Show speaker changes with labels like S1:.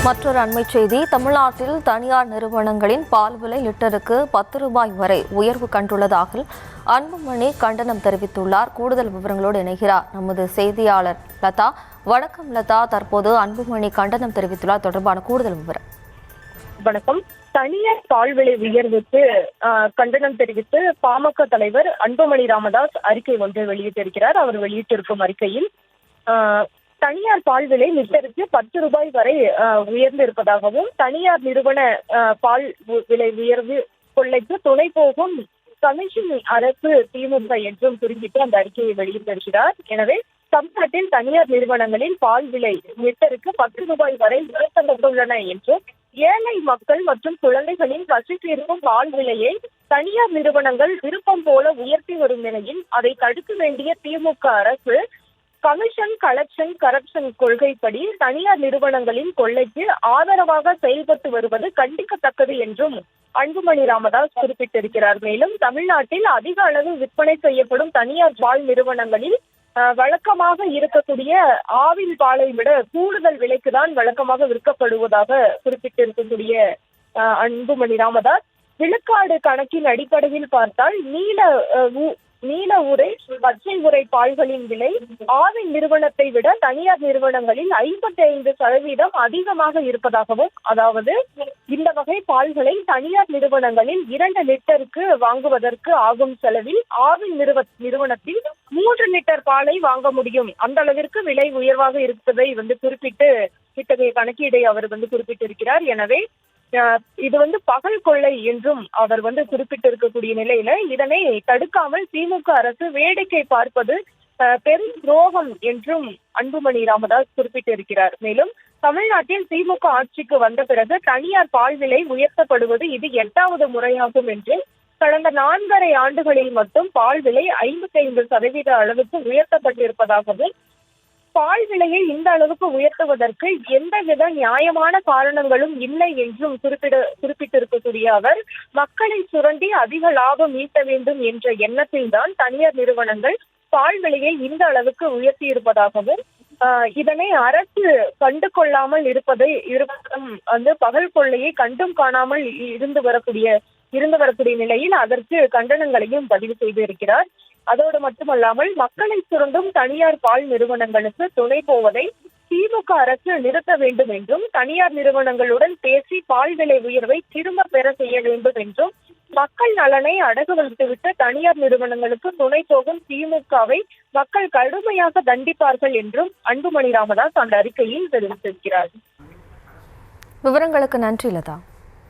S1: மற்றொரு அண்மைச் செய்தி. தமிழ்நாட்டில் தனியார் நிறுவனங்களின் பால் விலை லிட்டருக்கு 10 ரூபாய் வரை உயர்வு கண்டுள்ளதாக அன்புமணி கண்டனம் தெரிவித்துள்ளார். கூடுதல் விவரங்களோடு இணைகிறார் நமது செய்தியாளர் லதா. வணக்கம் லதா. தற்போது அன்புமணி கண்டனம் தெரிவித்துள்ளார், தொடர்பான கூடுதல் விவரம்.
S2: வணக்கம். தனியார் பால் விலை உயர்வுக்கு கண்டனம் தெரிவித்து பாமக தலைவர் அன்புமணி ராமதாஸ் அறிக்கை ஒன்றை வெளியிட்டிருக்கிறார். அவர் வெளியிட்டிருக்கும் அறிக்கையில் தனியார் பால் விலை லிட்டருக்கு 10 ரூபாய் வரை உயர்ந்து இருப்பதாகவும், தனியார் நிறுவன பால் விலை உயர்வு கொள்ளைக்கு துணை போகும் கமிஷன் அரசு திமுக என்றும் குறிப்பிட்டு அந்த அறிக்கையை வெளியிட்டிருக்கிறார். எனவே தமிழ்நாட்டில் தனியார் நிறுவனங்களில் பால் விலை லிட்டருக்கு 10 ரூபாய் வரை உயர்த்தப்பட்டுள்ளன என்றும், ஏழை மக்கள் மற்றும் குழந்தைகளின் பசி தீர்க்கும் பால் விலையை தனியார் நிறுவனங்கள் விருப்பம் போல உயர்த்தி வரும் நிலையில் அதை தடுக்க வேண்டிய திமுக அரசு கமிஷன் கலெக்ஷன் கரப்ஷன் கொள்கைப்படி தனியார் நிறுவனங்களின் கொள்ளைக்கு ஆதரவாக செயல்பட்டு வருவது கண்டிக்கத்தக்கது என்றும் அன்புமணி ராமதாஸ் குறிப்பிட்டிருக்கிறார். மேலும் தமிழ்நாட்டில் அதிக அளவு விற்பனை செய்யப்படும் தனியார் பால் நிறுவனங்களில் வழக்கமாக இருக்கக்கூடிய ஆவின் பாலை விட கூடுதல் விலைக்குதான் வழக்கமாக விற்கப்படுவதாக குறிப்பிட்டிருக்கக்கூடிய அன்புமணி ராமதாஸ், விழுக்காடு கணக்கின் அடிப்படையில் பார்த்தால் நீல உரை பச்சை உரை பால்களின் விலை ஆவின் நிறுவனத்தை விட தனியார் நிறுவனங்களில் 55% அதிகமாக இருப்பதாகவும், அதாவது இந்த வகை பால்களை தனியார் நிறுவனங்களில் 2 லிட்டருக்கு வாங்குவதற்கு ஆகும் செலவில் ஆவின் நிறுவனத்தில் 3 லிட்டர் பாலை வாங்க முடியும், அந்த அளவிற்கு விலை உயர்வாக இருப்பதை குறிப்பிட்டு இத்தகைய கணக்கீடை அவர் குறிப்பிட்டிருக்கிறார். எனவே இது பகல் கொள்ளை என்றும் அவர் குறிப்பிட்டிருக்கக்கூடிய நிலையில இதனை தடுக்காமல் திமுக அரசு வேடிக்கை பார்ப்பது பெரும் துரோகம் என்றும் அன்புமணி ராமதாஸ் குறிப்பிட்டிருக்கிறார். மேலும் தமிழ்நாட்டில் திமுக ஆட்சிக்கு வந்த பிறகு தனியார் பால் விலை உயர்த்தப்படுவது இது 8வது முறையாகும் என்றும், கடந்த 4.5 ஆண்டுகளில் மட்டும் பால் விலை 55% அளவுக்கு உயர்த்தப்பட்டிருப்பதாகவும், பால் விலையை இந்த அளவுக்கு உயர்த்துவதற்கு எந்தவித நியாயமான காரணங்களும் இல்லை என்றும் குறிப்பிட்டிருக்கக்கூடிய அவர், மக்களை சுரண்டி அதிக லாபம் ஈட்ட வேண்டும் என்ற எண்ணத்தில் தான் தனியார் நிறுவனங்கள் பால் விலையை இந்த அளவுக்கு உயர்த்தி இருப்பதாகவும், இதனை அரசு கண்டு கொள்ளாமல் இருப்பதும் பகல் கொள்ளையை கண்டும் காணாமல் இருந்து வரக்கூடிய நிலையில் அதற்கு கண்டனங்களையும் பதிவு செய்திருக்கிறார். அதோடு மட்டுமல்லாமல் மக்களை சுரண்டும் தனியார் பால் நிறுவனங்களுக்கு துணை போவதை திமுக அரசு நிறுத்த வேண்டும் என்றும், தனியார் நிறுவனங்களுடன் பேசி பால் விலை உயர்வை திரும்ப பெற செய்ய வேண்டும் என்றும், மக்கள் நலனை அடகு வைத்துவிட்டு தனியார் நிறுவனங்களுக்கு துணை போகும் திமுகவை மக்கள் கடுமையாக தண்டிப்பார்கள் என்றும் அன்புமணி ராமதாஸ் அந்த அறிக்கையில் தெரிவித்திருக்கிறார்.
S1: விவரங்களுக்கு நன்றி லதா.